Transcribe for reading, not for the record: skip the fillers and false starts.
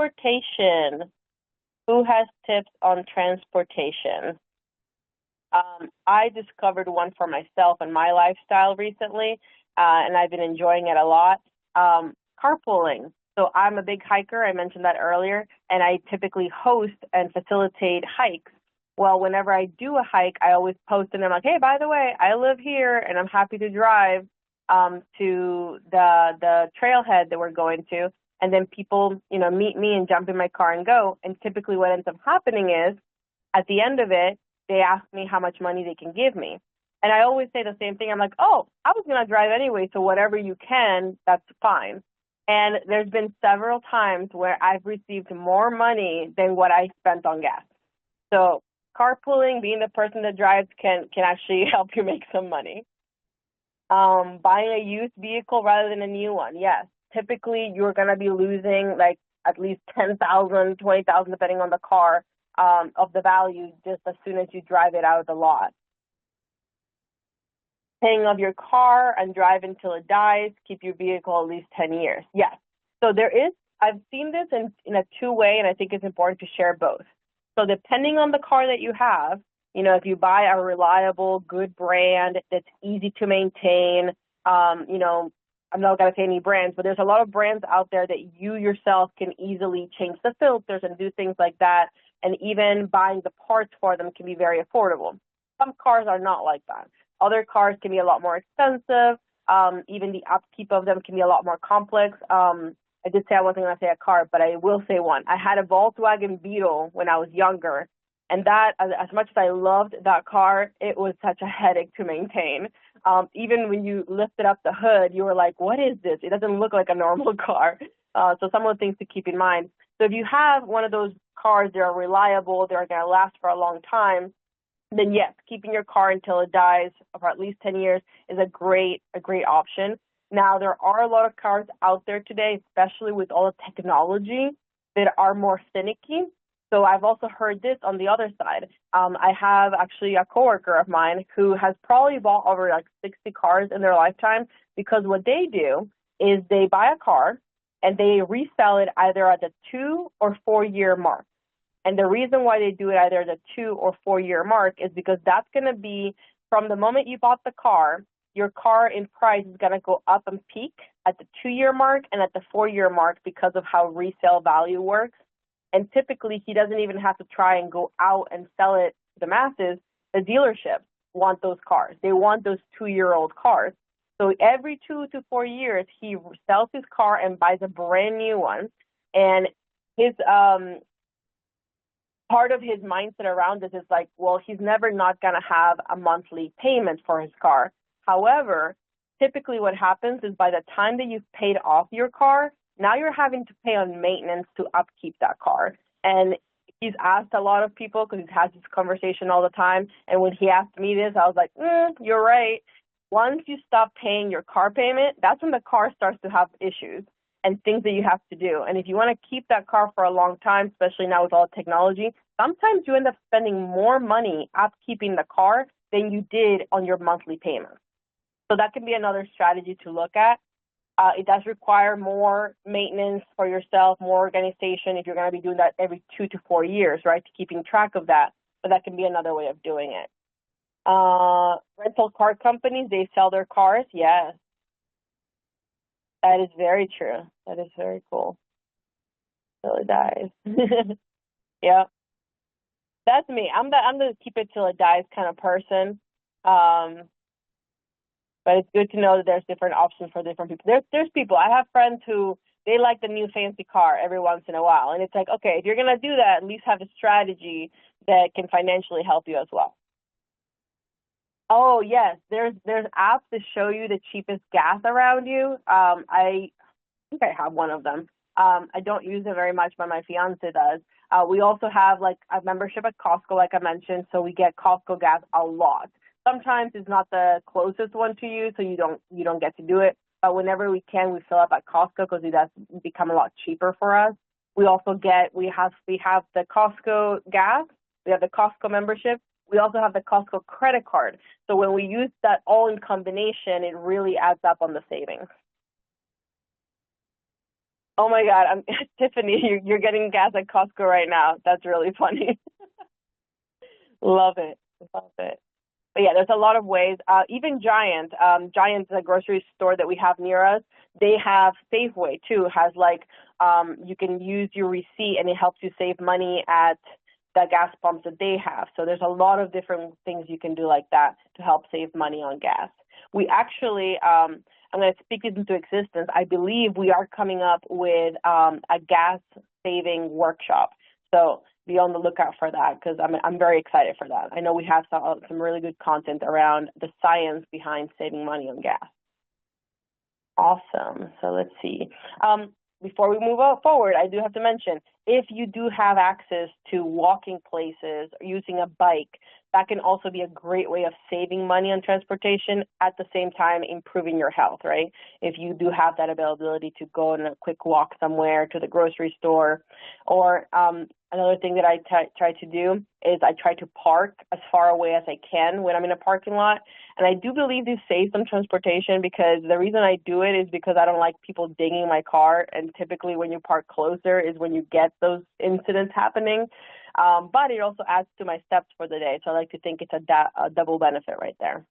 Transportation. Who has tips on transportation? I discovered one for myself and my lifestyle recently, and I've been enjoying it a lot. Carpooling. So I'm a big hiker. I mentioned that earlier, and I typically host and facilitate hikes. Well, whenever I do a hike, I always post and I'm like, hey, by the way, I live here and I'm happy to drive to the trailhead that we're going to. And then people, meet me and jump in my car and go. And typically what ends up happening is at the end of it, they ask me how much money they can give me. And I always say the same thing. I'm like, oh, I was going to drive anyway, so whatever you can, that's fine. And there's been several times where I've received more money than what I spent on gas. So carpooling, being the person that drives, can actually help you make some money. Buying a used vehicle rather than a new one, yes. Typically, you're going to be losing like at least $10,000, $20,000, depending on the car, of the value just as soon as you drive it out of the lot. Paying off your car and drive until it dies, keep your vehicle at least 10 years. Yes. So I've seen this in a two-way, and I think it's important to share both. So depending on the car that you have, if you buy a reliable, good brand that's easy to maintain, I'm not going to say any brands, but there's a lot of brands out there that you yourself can easily change the filters and do things like that. And even buying the parts for them can be very affordable. Some cars are not like that. Other cars can be a lot more expensive. Even the upkeep of them can be a lot more complex. I did say I wasn't going to say a car, but I will say one. I had a Volkswagen Beetle when I was younger, and that, as much as I loved that car, it was such a headache to maintain. Even when you lifted up the hood, you were like, what is this? It doesn't look like a normal car. So some of the things to keep in mind. So if you have one of those cars that are reliable, they're going to last for a long time, then yes, keeping your car until it dies for at least 10 years is a great option. Now, there are a lot of cars out there today, especially with all the technology, that are more finicky. So I've also heard this on the other side. I have actually a coworker of mine who has probably bought over like 60 cars in their lifetime, because what they do is they buy a car and they resell it either at the 2 or 4 year mark. And the reason why they do it either at the 2 or 4 year mark is because that's going to be from the moment you bought the car, your car in price is going to go up and peak at the 2 year mark and at the 4 year mark because of how resale value works. And typically, he doesn't even have to try and go out and sell it to the masses. The dealerships want those cars. They want those 2-year-old cars. So every 2 to 4 years, he sells his car and buys a brand new one. And his part of his mindset around this is like, well, he's never not going to have a monthly payment for his car. However, typically what happens is by the time that you've paid off your car, now you're having to pay on maintenance to upkeep that car. And he's asked a lot of people, because he has this conversation all the time. And when he asked me this, I was like, you're right. Once you stop paying your car payment, that's when the car starts to have issues and things that you have to do. And if you want to keep that car for a long time, especially now with all the technology, sometimes you end up spending more money upkeeping the car than you did on your monthly payment. So that can be another strategy to look at. It does require more maintenance for yourself, more organization if you're going to be doing that every 2 to 4 years, right, to keeping track of that. But that can be another way of doing it. Rental car companies, they sell their cars. Yes. That is very true. That is very cool. Till it dies. Yeah. That's me. I'm the keep it till it dies kind of person. But it's good to know that there's different options for different people. There's people. I have friends who they like the new fancy car every once in a while. And it's like, okay, if you're going to do that, at least have a strategy that can financially help you as well. Oh, yes. There's apps that show you the cheapest gas around you. I think I have one of them. I don't use it very much, but my fiance does. We also have like a membership at Costco, like I mentioned, so we get Costco gas a lot. Sometimes it's not the closest one to you, so you don't get to do it. But whenever we can, we fill up at Costco because it does become a lot cheaper for us. We also we have the Costco gas, we have the Costco membership. We also have the Costco credit card. So when we use that all in combination, it really adds up on the savings. Oh my God, Tiffany, you're getting gas at Costco right now. That's really funny. Love it. Love it. But yeah, there's a lot of ways. Even Giant, Giant is a grocery store that we have near us. They have Safeway too. Has like you can use your receipt and it helps you save money at the gas pumps that they have. So there's a lot of different things you can do like that to help save money on gas. We actually, I'm going to speak it into existence. I believe we are coming up with a gas saving workshop. So be on the lookout for that because I'm very excited for that. I know we have some really good content around the science behind saving money on gas. Awesome. So let's see. Before we move forward, I do have to mention, if you do have access to walking places or using a bike, that can also be a great way of saving money on transportation at the same time improving your health, right? If you do have that availability to go on a quick walk somewhere to the grocery store, or another thing that I try to do is I try to park as far away as I can when I'm in a parking lot. And I do believe this saves some transportation because the reason I do it is because I don't like people dinging my car. And typically when you park closer is when you get those incidents happening. But it also adds to my steps for the day. So I like to think it's a double benefit right there.